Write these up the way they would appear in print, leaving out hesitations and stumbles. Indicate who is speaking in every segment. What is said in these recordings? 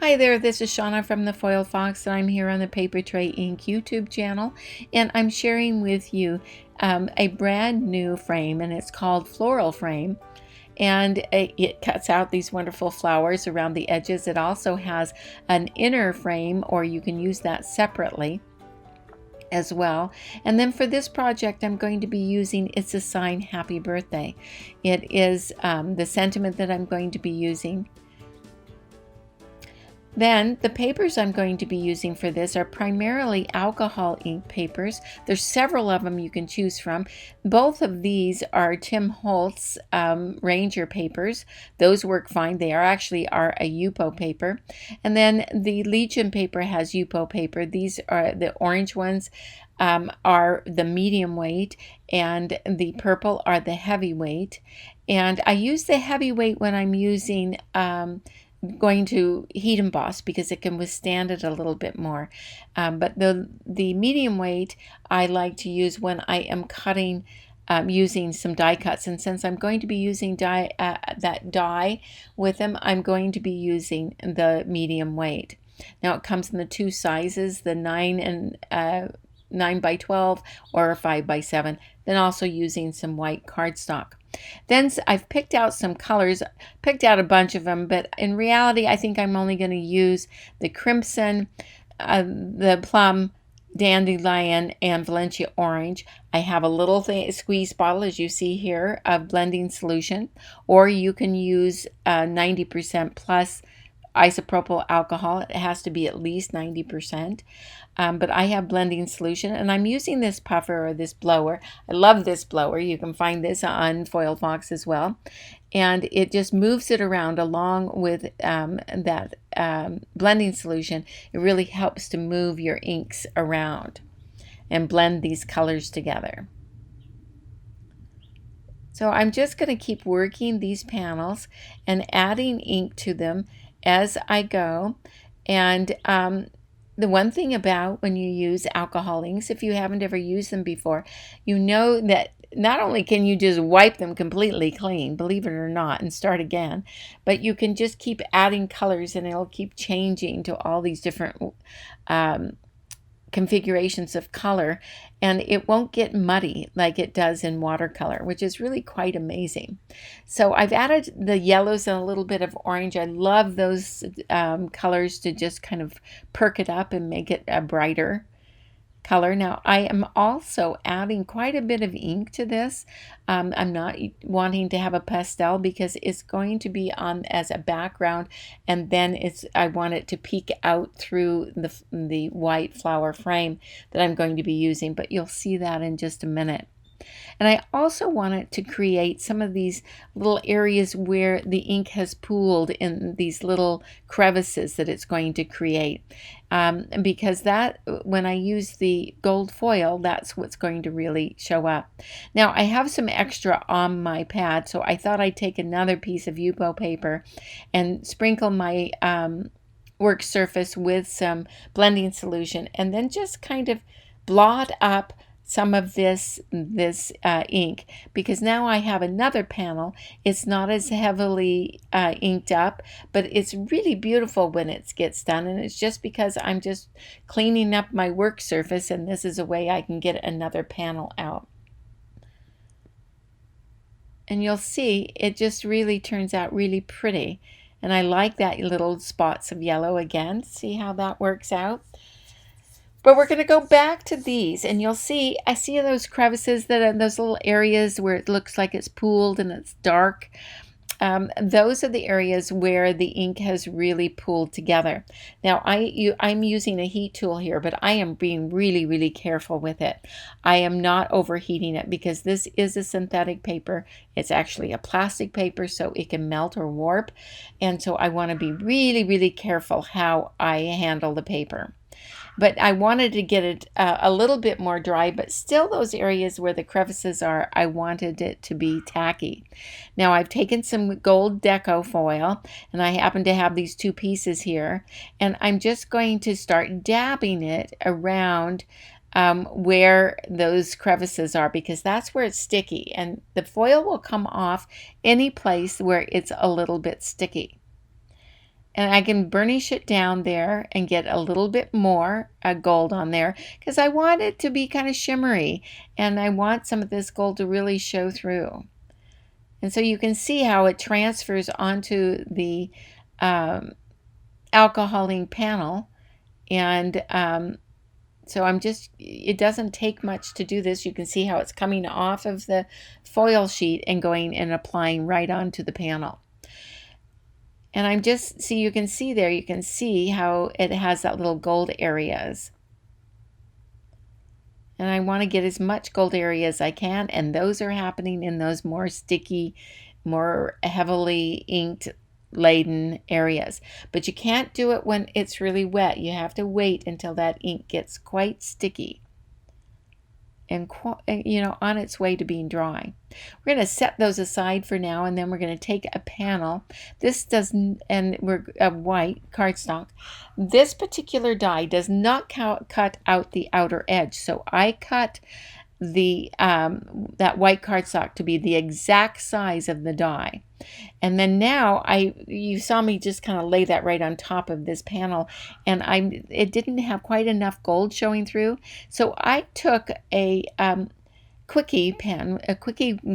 Speaker 1: Hi there, this is Shauna from the Foil Fox, and I'm here on the Paper Tray Ink YouTube channel, and I'm sharing with you a brand new frame, and it's called Floral Frame, and it cuts out these wonderful flowers around the edges. It also has an inner frame, or you can use that separately as well. And then for this project, I'm going to be using It's a Sign Happy Birthday. It is the sentiment that I'm going to be using. Then the papers I'm going to be using for this are primarily alcohol ink papers. There's several of them you can choose from. Both of these are Tim Holtz Ranger papers. Those work fine. They are actually a Yupo paper. And then the Legion paper has Yupo paper. These are the orange ones are the medium weight, and the purple are the heavyweight. And I use the heavyweight when I'm using going to heat emboss because it can withstand it a little bit more. But the medium weight I like to use when I am cutting using some die cuts. And since I'm going to be using that die with them, I'm going to be using the medium weight. Now it comes in the two sizes, the 9 by 12 or 5 by 7, then also using some white cardstock. Then I've picked out some colors, picked out a bunch of them, but in reality I think I'm only going to use the crimson, the plum, dandelion, and Valencia orange. I have a little squeeze bottle, as you see here, of blending solution, or you can use 90% plus isopropyl alcohol. It has to be at least 90%. But I have blending solution, and I'm using this puffer or this blower. I love this blower. You can find this on Foil Fox as well. And it just moves it around along with that blending solution. It really helps to move your inks around and blend these colors together. So I'm just going to keep working these panels and adding ink to them as I go. And the one thing about when you use alcohol inks, if you haven't ever used them before, you know that not only can you just wipe them completely clean, believe it or not, and start again, but you can just keep adding colors and it'll keep changing to all these different configurations of color, and it won't get muddy like it does in watercolor, which is really quite amazing. So I've added the yellows and a little bit of orange. I love those colors to just kind of perk it up and make it a brighter color. Now I am also adding quite a bit of ink to this. I'm not wanting to have a pastel because it's going to be on as a background, and then I want it to peek out through the white flower frame that I'm going to be using, but you'll see that in just a minute. And I also wanted to create some of these little areas where the ink has pooled in these little crevices that it's going to create. Because when I use the gold foil, that's what's going to really show up. Now I have some extra on my pad, so I thought I'd take another piece of Yupo paper and sprinkle my work surface with some blending solution, and then just kind of blot up some of this ink, because now I have another panel. It's not as heavily inked up, but it's really beautiful when it gets done, and it's just because I'm just cleaning up my work surface, and this is a way I can get another panel out. And you'll see it just really turns out really pretty, and I like that little spots of yellow again. See how that works out? But we're going to go back to these, and you'll see, I see those crevices, that are those little areas where it looks like it's pooled and it's dark. Those are the areas where the ink has really pooled together. Now I'm using a heat tool here, but I am being really, really careful with it. I am not overheating it because this is a synthetic paper. It's actually a plastic paper, so it can melt or warp. And so I want to be really, really careful how I handle the paper. But I wanted to get it a little bit more dry, but still those areas where the crevices are, I wanted it to be tacky. Now I've taken some gold deco foil, and I happen to have these two pieces here, and I'm just going to start dabbing it around where those crevices are, because that's where it's sticky, and the foil will come off any place where it's a little bit sticky. And I can burnish it down there and get a little bit more gold on there because I want it to be kind of shimmery and I want some of this gold to really show through. And so you can see how it transfers onto the um, alcohol ink panel. And so it doesn't take much to do this. You can see how it's coming off of the foil sheet and going and applying right onto the panel. And you can see how it has that little gold areas. And I want to get as much gold area as I can, and those are happening in those more sticky, more heavily inked laden areas. But you can't do it when it's really wet. You have to wait until that ink gets quite sticky and on its way to being dry. We're going to set those aside for now, and then we're going to take a panel. This doesn't, and we're a white cardstock. This particular die does not cut out the outer edge, so I cut the that white cardstock to be the exact size of the die. And then now you saw me just kind of lay that right on top of this panel, and it didn't have quite enough gold showing through. So I took a quickie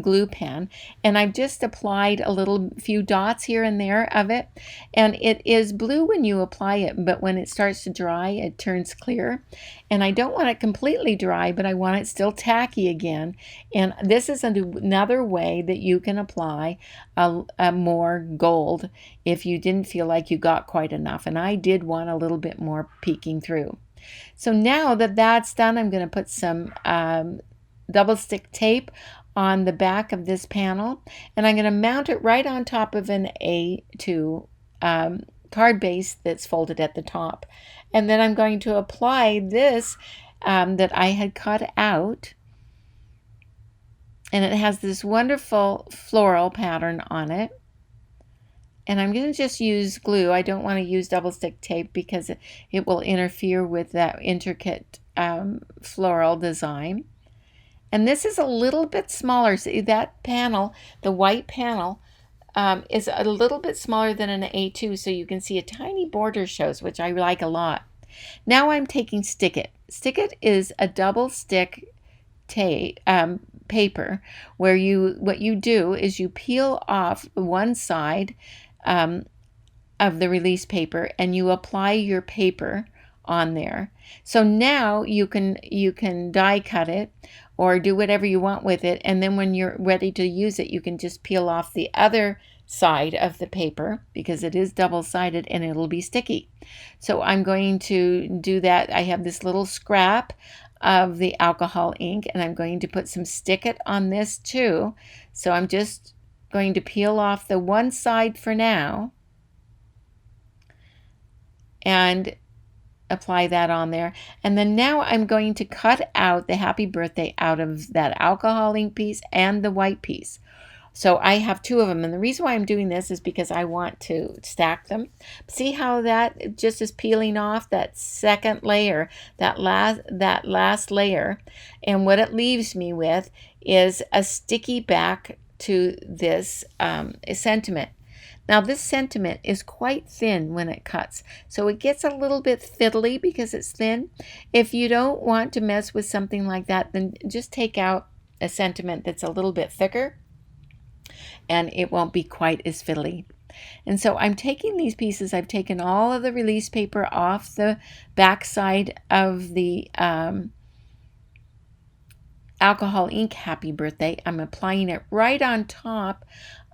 Speaker 1: glue pen, and I've just applied a few dots here and there of it. And it is blue when you apply it, but when it starts to dry, it turns clear. And I don't want it completely dry, but I want it still tacky again. And this is another way that you can apply a more gold if you didn't feel like you got quite enough. And I did want a little bit more peeking through. So now that that's done, I'm going to put some double stick tape on the back of this panel, and I'm going to mount it right on top of an A2 card base that's folded at the top. And then I'm going to apply this that I had cut out, and it has this wonderful floral pattern on it. And I'm going to just use glue. I don't want to use double stick tape because it will interfere with that intricate floral design. And this is a little bit smaller. See that panel, the white panel, is a little bit smaller than an A2, so you can see a tiny border shows, which I like a lot. Now I'm taking Stick It. Stick It is a double stick paper where what you do is you peel off one side of the release paper and you apply your paper on there. So now you can die cut it or do whatever you want with it, and then when you're ready to use it, you can just peel off the other side of the paper because it is double-sided and it'll be sticky. So I'm going to do that. I have this little scrap of the alcohol ink, and I'm going to put some Stick It on this too. So I'm just going to peel off the one side for now and apply that on there. And then now I'm going to cut out the happy birthday out of that alcohol ink piece and the white piece. So I have two of them, and the reason why I'm doing this is because I want to stack them. See how that just is peeling off that second layer, that last layer, and what it leaves me with is a sticky back to this sentiment. Now this sentiment is quite thin when it cuts, so it gets a little bit fiddly because it's thin. If you don't want to mess with something like that, then just take out a sentiment that's a little bit thicker and it won't be quite as fiddly. And so I'm taking these pieces, I've taken all of the release paper off the back side of the alcohol ink happy birthday. I'm applying it right on top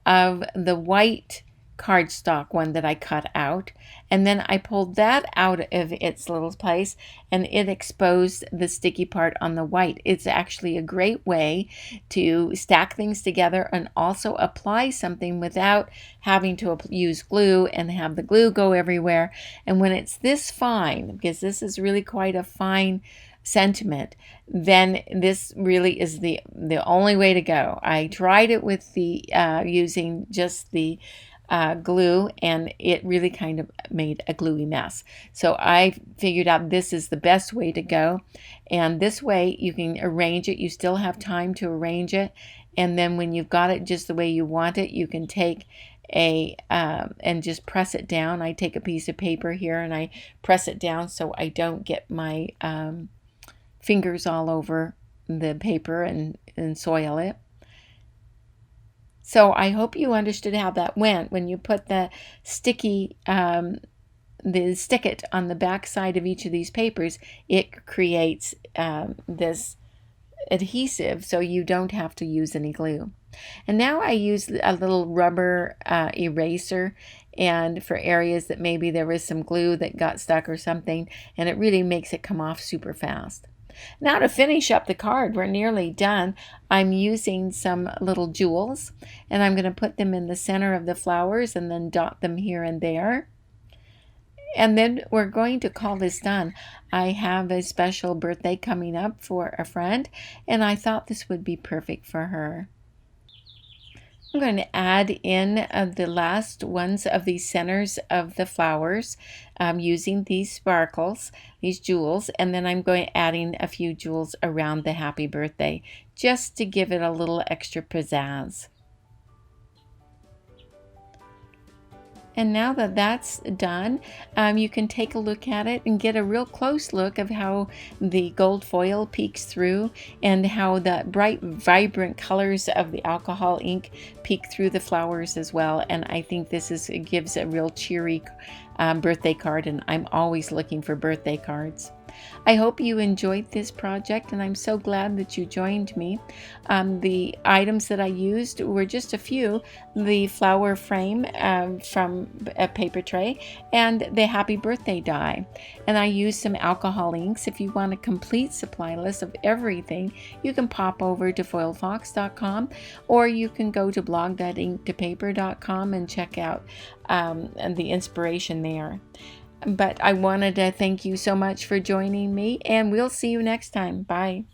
Speaker 1: of the white cardstock one that I cut out, and then I pulled that out of its little place and it exposed the sticky part on the white. It's actually a great way to stack things together and also apply something without having to use glue and have the glue go everywhere. And when it's this fine, because this is really quite a fine sentiment, then this really is the only way to go. I tried it with the using just the glue, and it really kind of made a gluey mess. So I figured out this is the best way to go, and this way you can arrange it. You still have time to arrange it, and then when you've got it just the way you want it, you can take and just press it down. I take a piece of paper here and I press it down so I don't get my fingers all over the paper and soil it. So I hope you understood how that went when you put the stick it on the back side of each of these papers. It creates this adhesive, so you don't have to use any glue. And now I use a little rubber eraser, and for areas that maybe there was some glue that got stuck or something, and it really makes it come off super fast. Now to finish up the card, we're nearly done. I'm using some little jewels, and I'm going to put them in the center of the flowers and then dot them here and there. And then we're going to call this done. I have a special birthday coming up for a friend, and I thought this would be perfect for her. I'm going to add in the last ones of the centers of the flowers using these sparkles, these jewels, and then I'm going adding a few jewels around the happy birthday just to give it a little extra pizzazz. And now that that's done, you can take a look at it and get a real close look of how the gold foil peeks through and how the bright, vibrant colors of the alcohol ink peek through the flowers as well. And I think it gives a real cheery birthday card, and I'm always looking for birthday cards. I hope you enjoyed this project, and I'm so glad that you joined me. The items that I used were just a few: the flower frame from a paper tray and the happy birthday die. And I used some alcohol inks. If you want a complete supply list of everything, you can pop over to foilfox.com, or you can go to blog.inktopaper.com and check out the inspiration there. But I wanted to thank you so much for joining me, and we'll see you next time. Bye.